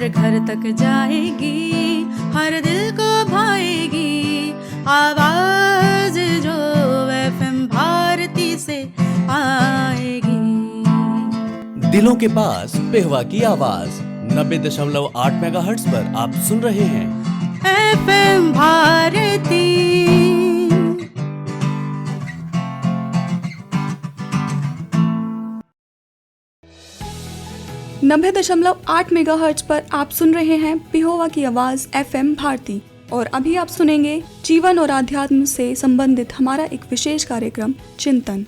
हर घर तक जाएगी, हर दिल को भाएगी आवाज जो एफएम भारती से आएगी। दिलों के पास पेहवा की आवाज 90.8 मेगाहर्ट्ज पर आप सुन रहे हैं एफएम भारती। 90.8 मेगाहर्ट्ज पर आप सुन रहे हैं पिहोवा की आवाज़ एफएम भारती। और अभी आप सुनेंगे जीवन और आध्यात्म से संबंधित हमारा एक विशेष कार्यक्रम चिंतन।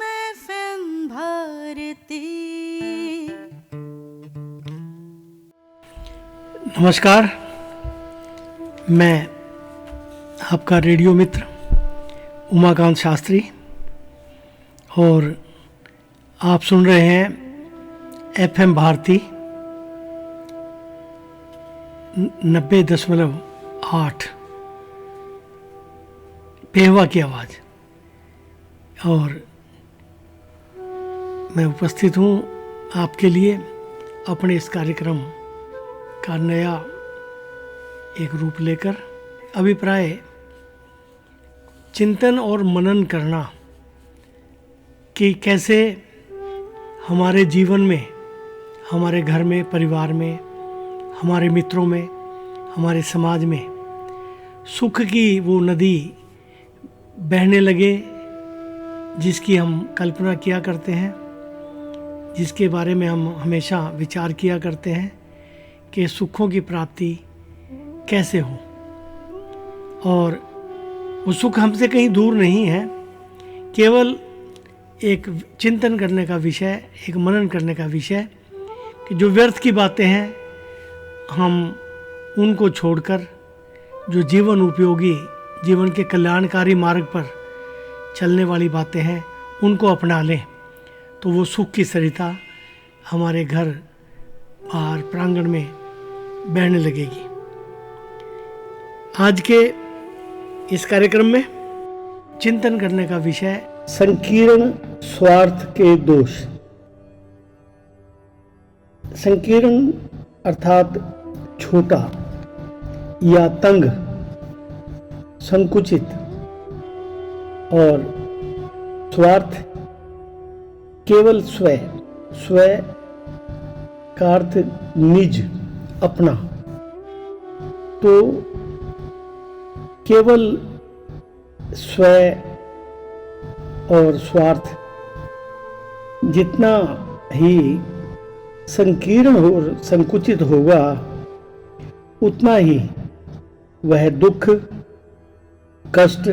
एफएम भारती। नमस्कार, मैं आपका रेडियो मित्र उमाकांत शास्त्री और आप सुन रहे हैं एफएम भारती 90.8 पेहवा की आवाज़। और मैं उपस्थित हूँ आपके लिए अपने इस कार्यक्रम का नया एक रूप लेकर। अभिप्राय चिंतन और मनन करना कि कैसे हमारे जीवन में, हमारे घर में, परिवार में, हमारे मित्रों में, हमारे समाज में सुख की वो नदी बहने लगे जिसकी हम कल्पना किया करते हैं, जिसके बारे में हम हमेशा विचार किया करते हैं कि सुखों की प्राप्ति कैसे हो। और वो सुख हमसे कहीं दूर नहीं है, केवल एक चिंतन करने का विषय, एक मनन करने का विषय कि जो व्यर्थ की बातें हैं हम उनको छोड़कर जो जीवन उपयोगी, जीवन के कल्याणकारी मार्ग पर चलने वाली बातें हैं उनको अपना लें, तो वो सुख की सरिता हमारे घर, बाहर, प्रांगण में बहने लगेगी। आज के इस कार्यक्रम में चिंतन करने का विषय संकीर्ण स्वार्थ के दोष। संकीर्ण अर्थात छोटा या तंग, संकुचित, और स्वार्थ केवल स्व का अर्थ निज, अपना। तो केवल स्व और स्वार्थ जितना ही संकीर्ण और संकुचित होगा उतना ही वह दुख, कष्ट,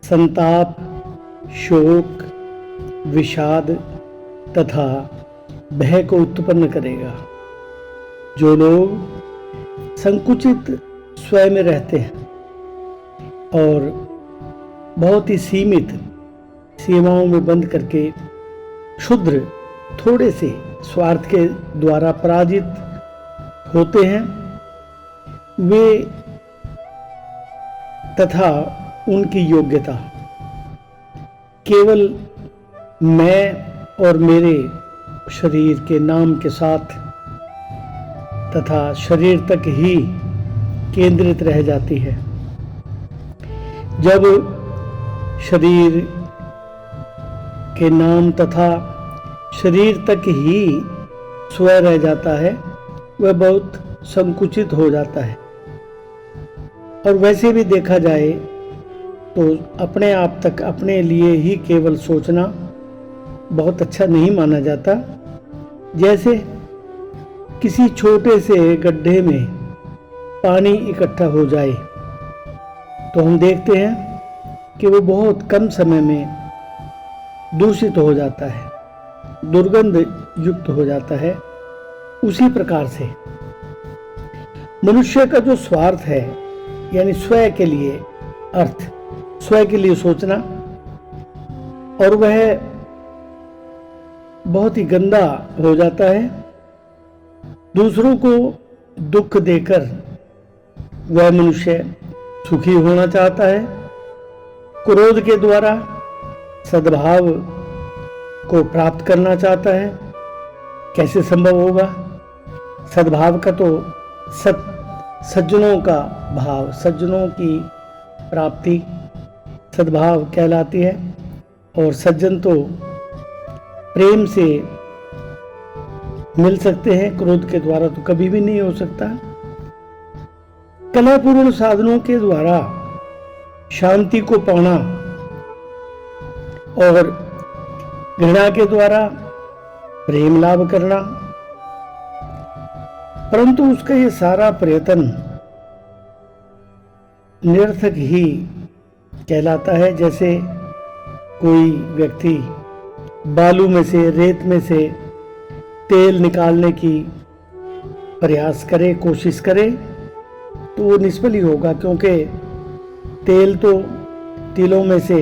संताप, शोक, विषाद तथा भय को उत्पन्न करेगा। जो लोग संकुचित स्व में रहते हैं और बहुत ही सीमित सीमाओं में बंद करके क्षुद्र थोड़े से स्वार्थ के द्वारा पराजित होते हैं, वे तथा उनकी योग्यता केवल मैं और मेरे शरीर के नाम के साथ तथा शरीर तक ही केंद्रित रह जाती है। जब शरीर के नाम तथा शरीर तक ही स्व रह जाता है, वह बहुत संकुचित हो जाता है। और वैसे भी देखा जाए तो अपने आप तक, अपने लिए ही केवल सोचना बहुत अच्छा नहीं माना जाता। जैसे किसी छोटे से गड्ढे में पानी इकट्ठा हो जाए तो हम देखते हैं कि वो बहुत कम समय में दूषित हो जाता है, दुर्गंध युक्त हो जाता है। उसी प्रकार से मनुष्य का जो स्वार्थ है, यानी स्व के लिए अर्थ, स्व के लिए सोचना, और वह बहुत ही गंदा हो जाता है। दूसरों को दुख देकर वह मनुष्य सुखी होना चाहता है। क्रोध के द्वारा सद्भाव को प्राप्त करना चाहता है। कैसे संभव होगा? सद्भाव का तो सज्जनों का भाव, सज्जनों की प्राप्ति सद्भाव कहलाती है। और सज्जन तो प्रेम से मिल सकते हैं, क्रोध के द्वारा तो कभी भी नहीं हो सकता। कलापूर्ण साधनों के द्वारा शांति को पाना और घृणा के द्वारा प्रेम लाभ करना, परंतु उसका ये सारा प्रयत्न निरर्थक ही कहलाता है। जैसे कोई व्यक्ति बालू में से, रेत में से तेल निकालने की प्रयास करे, कोशिश करे, तो वो निष्फल ही होगा, क्योंकि तेल तो तिलों में से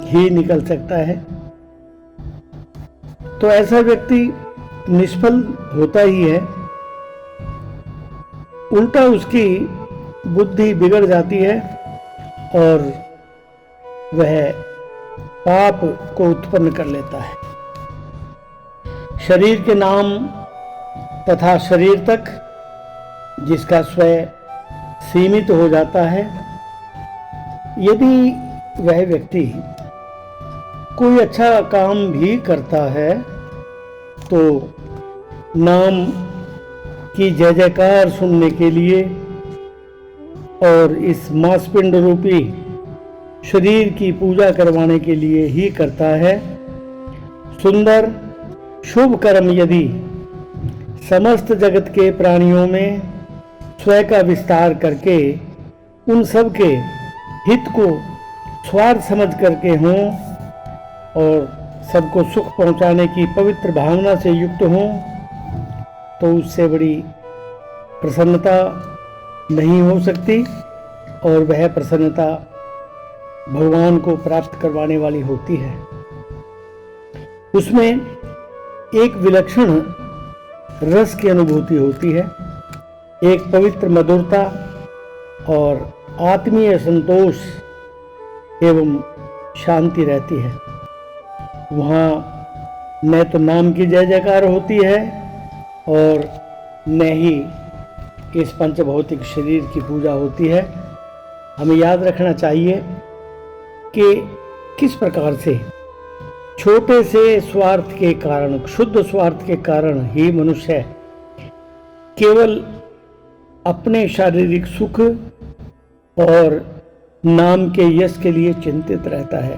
ही निकल सकता है। तो ऐसा व्यक्ति निष्फल होता ही है। उल्टा उसकी बुद्धि बिगड़ जाती है और वह पाप को उत्पन्न कर लेता है। शरीर के नाम तथा शरीर तक जिसका स्वयं सीमित हो जाता है, यदि वह व्यक्ति कोई अच्छा काम भी करता है तो नाम की जय जयकार सुनने के लिए और इस मांसपिंड रूपी शरीर की पूजा करवाने के लिए ही करता है। सुंदर शुभ कर्म यदि समस्त जगत के प्राणियों में स्वयं का विस्तार करके उन सब के हित को स्वार्थ समझ करके हों और सबको सुख पहुंचाने की पवित्र भावना से युक्त हों, तो उससे बड़ी प्रसन्नता नहीं हो सकती और वह प्रसन्नता भगवान को प्राप्त करवाने वाली होती है। उसमें एक विलक्षण रस की अनुभूति होती है, एक पवित्र मधुरता और आत्मीय संतोष एवं शांति रहती है। वहाँ न तो नाम की जय जयकार होती है और न ही इस पंचभौतिक शरीर की पूजा होती है। हमें याद रखना चाहिए कि किस प्रकार से छोटे से स्वार्थ के कारण, शुद्ध स्वार्थ के कारण ही मनुष्य केवल अपने शारीरिक सुख और नाम के यश के लिए चिंतित रहता है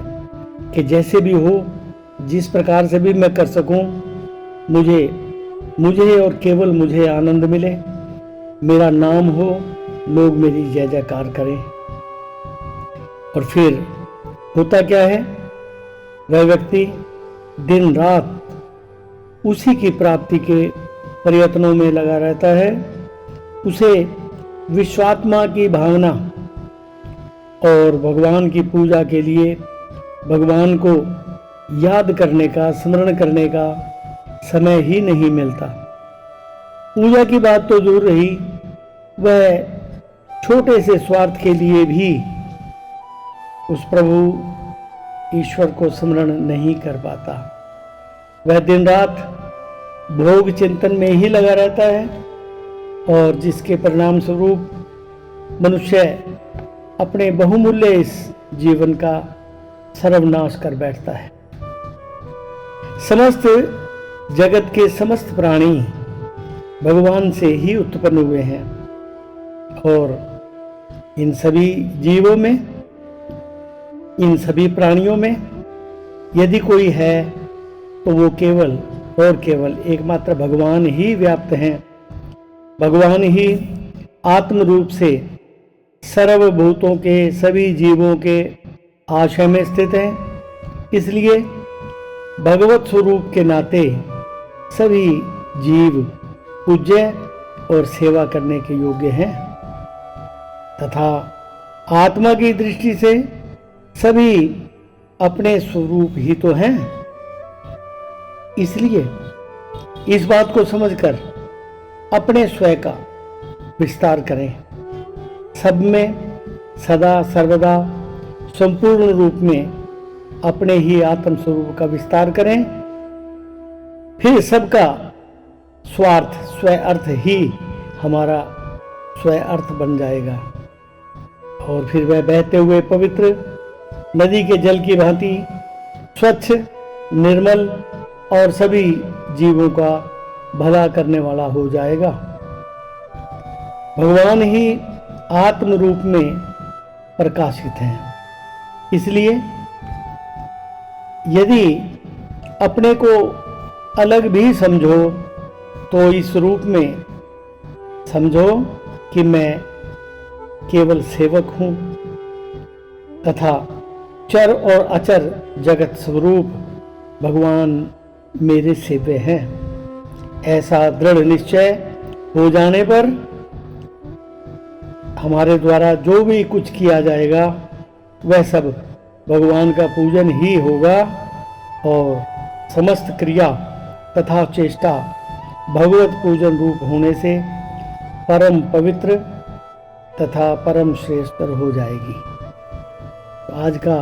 कि जैसे भी हो, जिस प्रकार से भी मैं कर सकूं, मुझे और केवल मुझे आनंद मिले, मेरा नाम हो, लोग मेरी जय जयकार करें। और फिर होता क्या है, वह व्यक्ति दिन रात उसी की प्राप्ति के प्रयत्नों में लगा रहता है। उसे विश्वात्मा की भावना और भगवान की पूजा के लिए भगवान को याद करने का, स्मरण करने का समय ही नहीं मिलता। पूजा की बात तो दूर रही, वह छोटे से स्वार्थ के लिए भी उस प्रभु ईश्वर को स्मरण नहीं कर पाता। वह दिन रात भोग चिंतन में ही लगा रहता है और जिसके परिणाम स्वरूप मनुष्य अपने बहुमूल्य इस जीवन का सर्वनाश कर बैठता है। समस्त जगत के समस्त प्राणी भगवान से ही उत्पन्न हुए हैं और इन सभी जीवों में, इन सभी प्राणियों में यदि कोई है तो वो केवल और केवल एकमात्र भगवान ही व्याप्त हैं। भगवान ही आत्म रूप से सर्वभूतों के, सभी जीवों के आशय में स्थित हैं। इसलिए भगवत स्वरूप के नाते सभी जीव पूज्य और सेवा करने के योग्य हैं तथा आत्मा की दृष्टि से सभी अपने स्वरूप ही तो हैं। इसलिए इस बात को समझकर अपने स्वयं का विस्तार करें। सब में सदा सर्वदा संपूर्ण रूप में अपने ही आत्म स्वरूप का विस्तार करें। फिर सबका स्वार्थ स्व अर्थ ही हमारा स्व अर्थ बन जाएगा और फिर वह बहते हुए पवित्र नदी के जल की भांति स्वच्छ, निर्मल और सभी जीवों का भला करने वाला हो जाएगा। भगवान ही आत्म रूप में प्रकाशित हैं। इसलिए यदि अपने को अलग भी समझो तो इस रूप में समझो कि मैं केवल सेवक हूँ तथा चर और अचर जगत स्वरूप भगवान मेरे सेव्य हैं। ऐसा दृढ़ निश्चय हो जाने पर हमारे द्वारा जो भी कुछ किया जाएगा वह सब भगवान का पूजन ही होगा और समस्त क्रिया तथा चेष्टा भगवत पूजन रूप होने से परम पवित्र तथा परम श्रेष्ठ हो जाएगी। तो आज का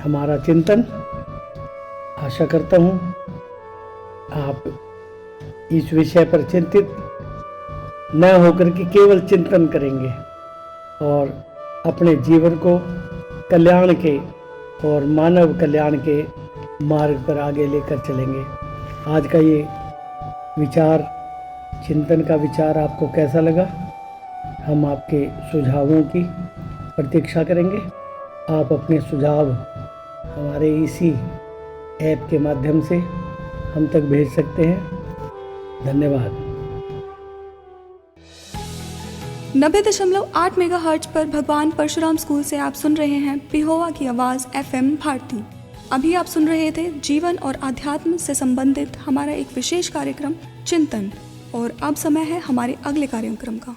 हमारा चिंतन, आशा करता हूँ आप इस विषय पर चिंतित न होकर के केवल चिंतन करेंगे और अपने जीवन को कल्याण के और मानव कल्याण के मार्ग पर आगे लेकर चलेंगे। आज का ये विचार, चिंतन का विचार आपको कैसा लगा? हम आपके सुझावों की प्रतीक्षा करेंगे। आप अपने सुझाव हमारे इसी ऐप के माध्यम से हम तक भेज सकते हैं। धन्यवाद। 90.8 मेगाहर्ट्ज पर भगवान परशुराम स्कूल से आप सुन रहे हैं पिहोवा की आवाज़ FM भारती। अभी आप सुन रहे थे जीवन और आध्यात्म से संबंधित हमारा एक विशेष कार्यक्रम चिंतन, और अब समय है हमारे अगले कार्यक्रम का।